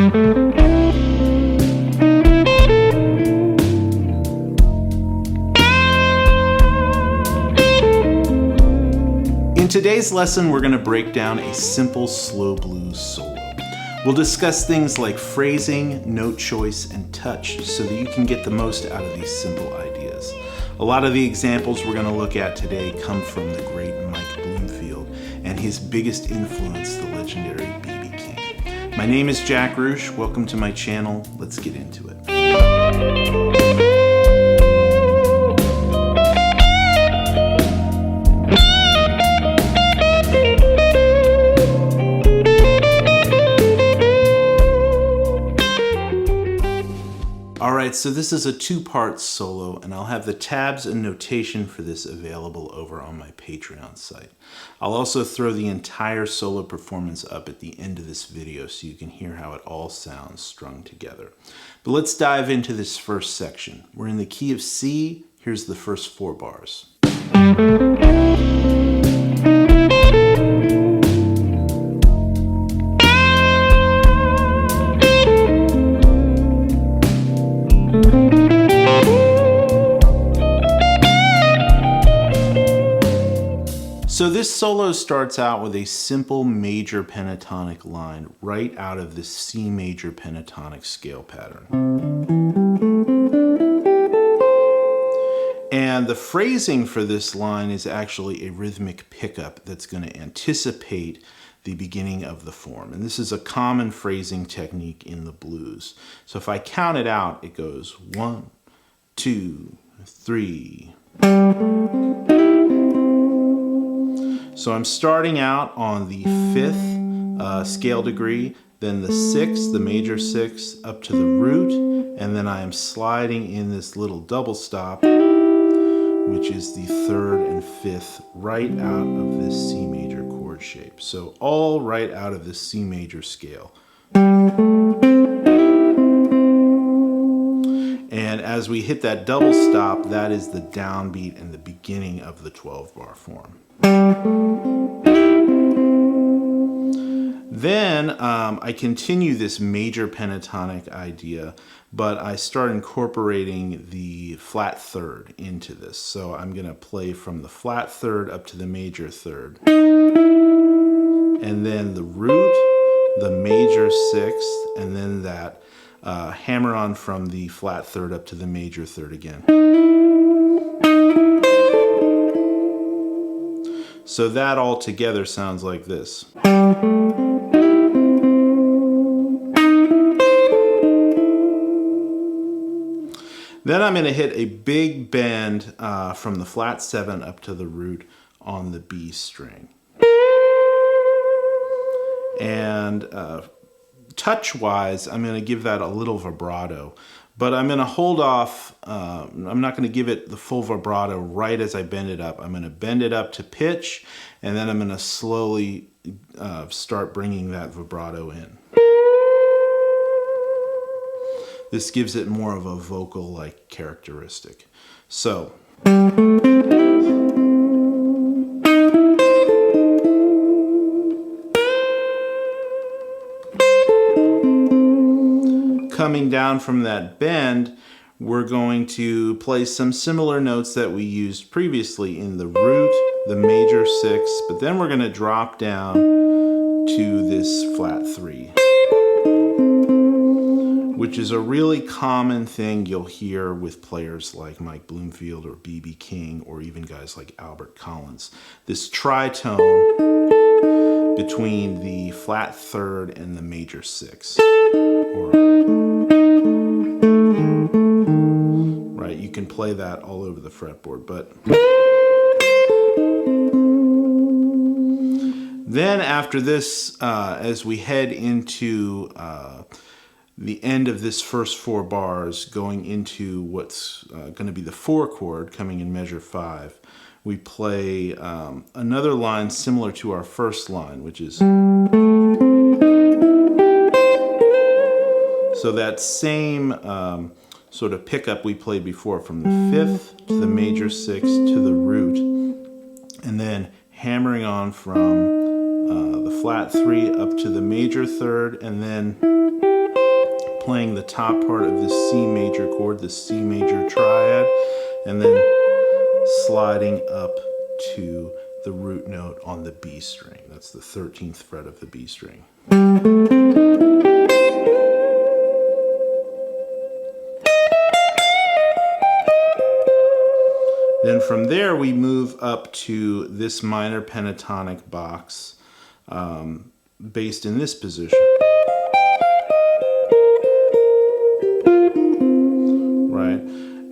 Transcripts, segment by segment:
In today's lesson, we're going to break down a simple slow blues solo. We'll discuss things like phrasing, note choice, and touch so that you can get the most out of these simple ideas. A lot of the examples we're going to look at today come from the great Mike Bloomfield and his biggest influence, the legendary B.B. King. My name is Jack Ruch. Welcome to my channel. Let's get into it. Alright, so this is a two-part solo, and I'll have the tabs and notation for this available over on my Patreon site. I'll also throw the entire solo performance up at the end of this video so you can hear how it all sounds strung together. But let's dive into this first section. We're in the key of C. Here's the first 4 bars. So this solo starts out with a simple major pentatonic line right out of the C major pentatonic scale pattern. And the phrasing for this line is actually a rhythmic pickup that's going to anticipate the beginning of the form. And this is a common phrasing technique in the blues. So if I count it out, it goes 1, 2, 3. So I'm starting out on the 5th scale degree, then the 6th, the major 6th, up to the root, and then I am sliding in this little double stop, which is the 3rd and 5th, right out of this C major chord shape. So all right out of this C major scale. And as we hit that double stop, that is the downbeat and the beginning of the 12-bar form. Then I continue this major pentatonic idea, but I start incorporating the flat 3rd into this. So I'm going to play from the flat 3rd up to the major 3rd. And then the root, the major 6th, and then that hammer on from the flat 3rd up to the major 3rd again. So that all together sounds like this. Then I'm going to hit a big bend from the flat 7 up to the root on the B string. And touch-wise, I'm going to give that a little vibrato. But I'm going to hold off, I'm not going to give it the full vibrato right as I bend it up. I'm going to bend it up to pitch, and then I'm going to slowly start bringing that vibrato in. This gives it more of a vocal-like characteristic. So. Coming down from that bend, we're going to play some similar notes that we used previously in the root, the major 6, but then we're going to drop down to this flat 3, which is a really common thing you'll hear with players like Mike Bloomfield or B.B. King or even guys like Albert Collins. This tritone between the flat 3rd and the major 6. Right, you can play that all over the fretboard, but then after this, as we head into the end of this first 4 bars, going into what's going to be the 4 chord coming in measure 5, we play another line similar to our first line, which is so that same sort of pickup we played before from the 5th to the major 6th to the root, and then hammering on from the flat 3 up to the major 3rd, and then playing the top part of this C major chord, the C major triad, and then sliding up to the root note on the B string. That's the 13th fret of the B string. Then from there we move up to this minor pentatonic box based in this position. Right?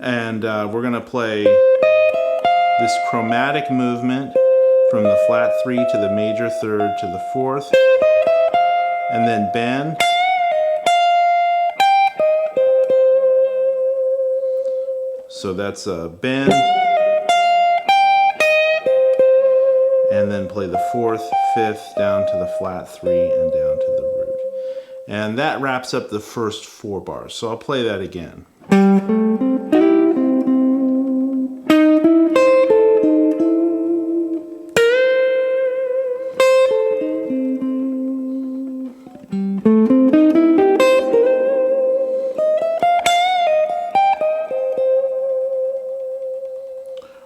And we're going to play this chromatic movement from the flat 3 to the major 3rd to the 4th, and then bend. So that's a bend, and then play the 4th, 5th, down to the flat 3 and down to the root. And that wraps up the first 4 bars. So I'll play that again.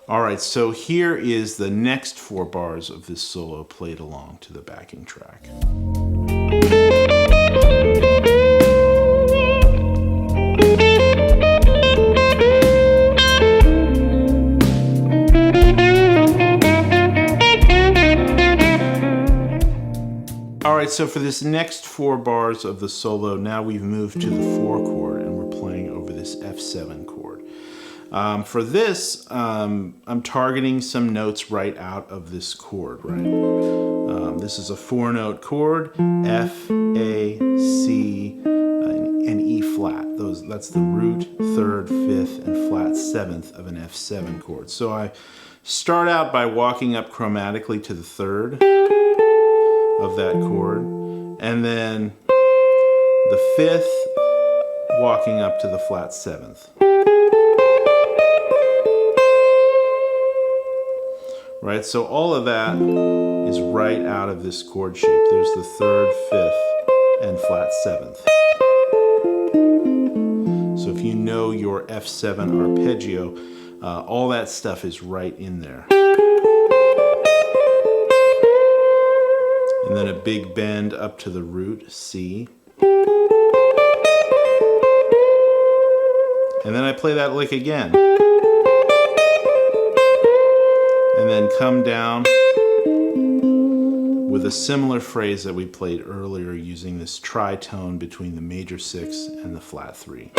Alright, so here is the next 4 bars of this solo played along to the backing track. Alright, so for this next 4 bars of the solo, now we've moved to the 4 chord and we're playing over this F7 chord. For this, I'm targeting some notes right out of this chord, right? This is a 4-note chord, F, A, C, and E flat. That's the root, 3rd, 5th, and flat 7th of an F7 chord. So I start out by walking up chromatically to the 3rd of that chord, and then the 5th walking up to the flat 7th. Right, so all of that is right out of this chord shape. There's the 3rd, 5th, and flat 7th. So if you know your F7 arpeggio, all that stuff is right in there. And then a big bend up to the root, C. And then I play that lick again. And then come down with a similar phrase that we played earlier using this tritone between the major 6 and the flat 3.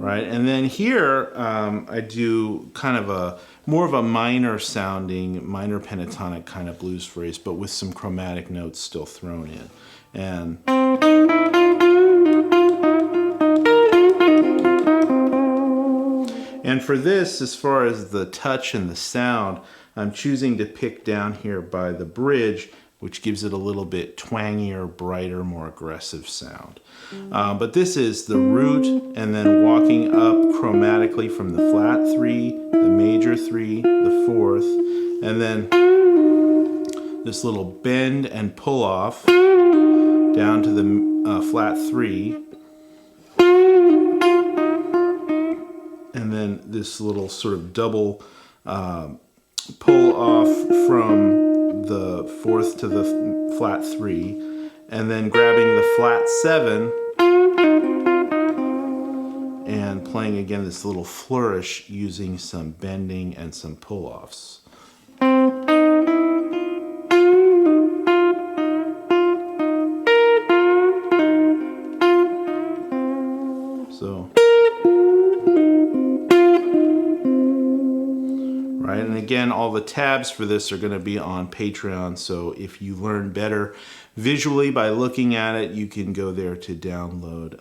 Right, and then here I do kind of more of a minor sounding, minor pentatonic kind of blues phrase, but with some chromatic notes still thrown in. And for this, as far as the touch and the sound, I'm choosing to pick down here by the bridge, which gives it a little bit twangier, brighter, more aggressive sound. But this is the root, and then walking up chromatically from the flat 3, the major 3, the 4th, and then this little bend and pull off down to the flat 3, and then this little sort of double pull off from the 4th to the flat 3, and then grabbing the flat 7 and playing again this little flourish using some bending and some pull-offs. So, right, and again, all the tabs for this are going to be on Patreon, so if you learn better visually by looking at it, you can go there to download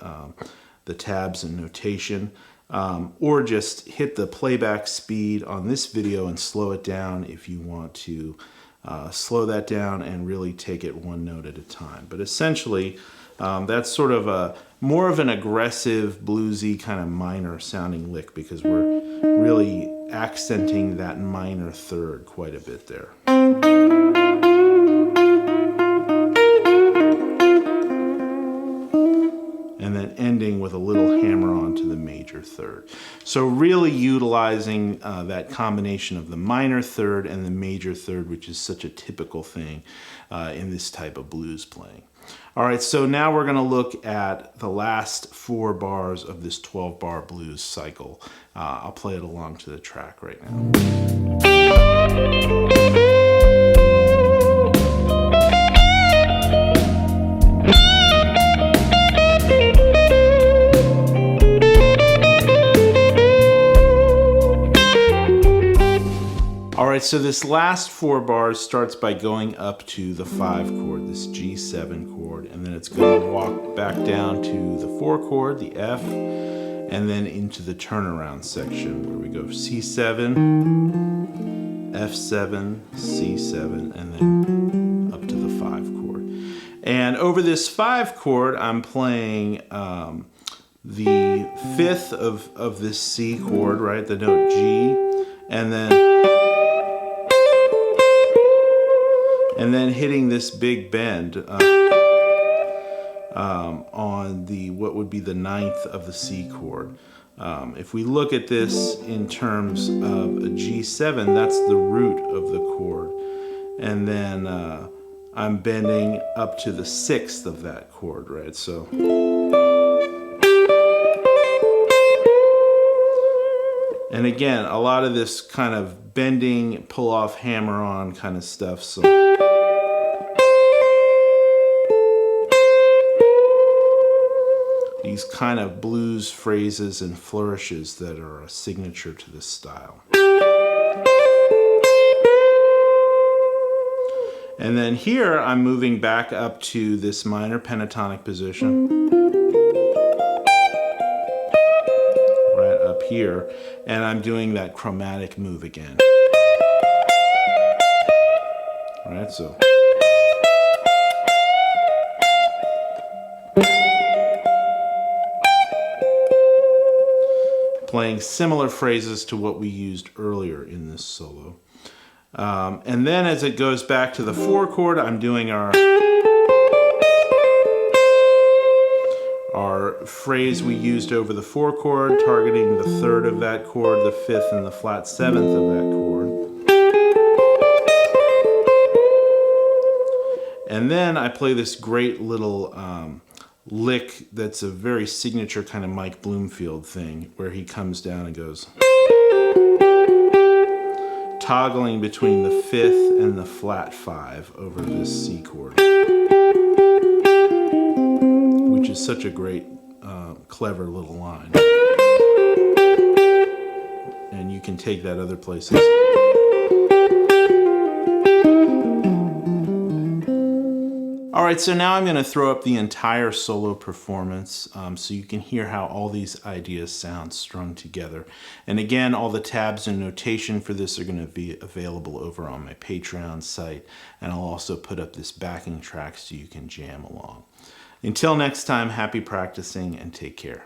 the tabs and notation, or just hit the playback speed on this video and slow it down if you want to slow that down and really take it one note at a time. But essentially, that's sort of more of an aggressive, bluesy, kind of minor sounding lick, because we're really accenting that minor 3rd quite a bit there. with a little hammer-on to the major third. So really utilizing that combination of the minor third and the major third, which is such a typical thing in this type of blues playing. All right, so now we're going to look at the last 4 bars of this 12-bar blues cycle. I'll play it along to the track right now. All right, so this last 4 bars starts by going up to the 5 chord, this G7 chord, and then it's going to walk back down to the 4 chord, the F, and then into the turnaround section where we go C7, F7, C7, and then up to the 5 chord. And over this 5 chord, I'm playing the 5th of this C chord, right, the note G, and then hitting this big bend on the what would be the 9th of the C chord. If we look at this in terms of a G7, that's the root of the chord, and then I'm bending up to the 6th of that chord, right? So. And again, a lot of this kind of bending, pull off, hammer on kind of stuff. So. These kind of blues phrases and flourishes that are a signature to this style. And then here I'm moving back up to this minor pentatonic position. Right up here. And I'm doing that chromatic move again. Right, so. Playing similar phrases to what we used earlier in this solo. And then as it goes back to the 4 chord, I'm doing our phrase we used over the 4 chord, targeting the 3rd of that chord, the 5th, and the flat 7th of that chord. And then I play this great little lick that's a very signature kind of Mike Bloomfield thing, where he comes down and goes, toggling between the 5th and the flat 5 over this C chord, which is such a great, clever little line. And you can take that other places. All right, so now I'm going to throw up the entire solo performance so you can hear how all these ideas sound strung together. And again, all the tabs and notation for this are going to be available over on my Patreon site, and I'll also put up this backing track so you can jam along. Until next time, happy practicing and take care.